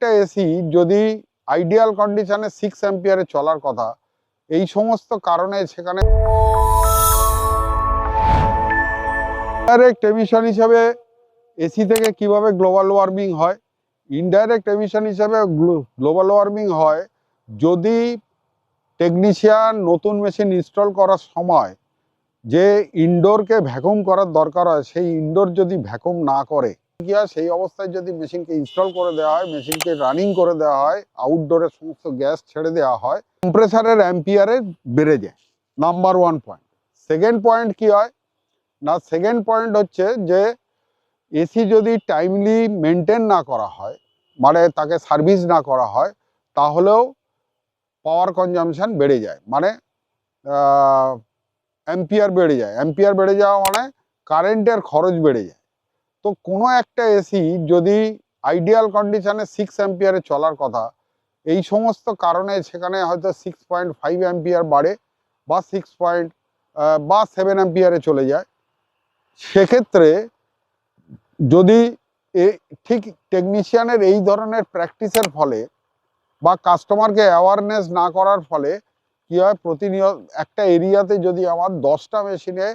একটা এসি যদি আইডিয়াল কন্ডিশনে 6 অ্যাম্পিয়ারে চলার কথা, এই সমস্ত কারণে সেখানে ডাইরেক্ট এমিশন হিসাবে এসি থেকে কিভাবে গ্লোবাল ওয়ার্মিং হয়, ইনডাইরেক্ট এমিশন হিসাবে গ্লোবাল ওয়ার্মিং হয় যদি টেকনিশিয়ান নতুন মেশিন ইনস্টল করার সময় যে ইনডোরকে ভ্যাকুম করার দরকার হয়, সেই ইনডোর যদি ভ্যাকুম না করে কি হয়, সেই অবস্থায় যদি মেশিনকে ইনস্টল করে দেওয়া হয়, মেশিনকে রানিং করে দেওয়া হয়, আউটডোরের সমস্ত গ্যাস ছেড়ে দেওয়া হয়, কম্প্রেসারের অ্যাম্পিয়ারে বেড়ে যায়। Number 1 point. সেকেন্ড পয়েন্ট কি হয় না, সেকেন্ড পয়েন্ট হচ্ছে যে এসি যদি টাইমলি মেনটেন না করা হয়, মানে তাকে সার্ভিস না করা হয়, তাহলেও পাওয়ার কনজামশন বেড়ে যায়, মানে অ্যাম্পিয়ার বেড়ে যায়। অ্যাম্পিয়ার বেড়ে যাওয়া মানে কারেন্টের খরচ বেড়ে যায়। তো কোনো একটা এসি যদি আইডিয়াল কন্ডিশনে 6 অ্যাম্পিয়ারে চলার কথা, এই সমস্ত কারণে সেখানে হয়তো 6.5 অ্যাম্পিয়ার বাড়ে বা 7 অ্যাম্পিয়ারে চলে যায়। সেক্ষেত্রে যদি ঠিক টেকনিশিয়ানের এই ধরনের প্র্যাকটিসের ফলে বা কাস্টমারকে অ্যাওয়ারনেস না করার ফলে কী হয়, প্রতিনিয়ত একটা এরিয়াতে যদি আমার 10টা মেশিনে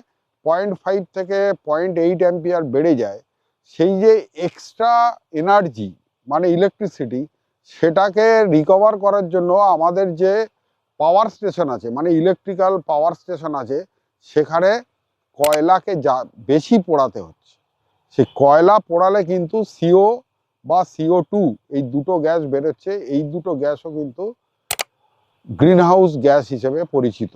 0.5 থেকে 0.8 অ্যাম্পিয়ার বেড়ে যায়, সেই যে এক্সট্রা এনার্জি মানে ইলেকট্রিসিটি, সেটাকে রিকভার করার জন্য আমাদের যে পাওয়ার স্টেশন আছে, মানে ইলেকট্রিক্যাল পাওয়ার স্টেশন আছে, সেখানে কয়লাকে বেশি পোড়াতে হচ্ছে। সেই কয়লা পোড়ালে কিন্তু CO বা CO2 এই দুটো গ্যাস বেরোচ্ছে। এই দুটো গ্যাসও কিন্তু গ্রিন হাউস গ্যাস হিসেবে পরিচিত।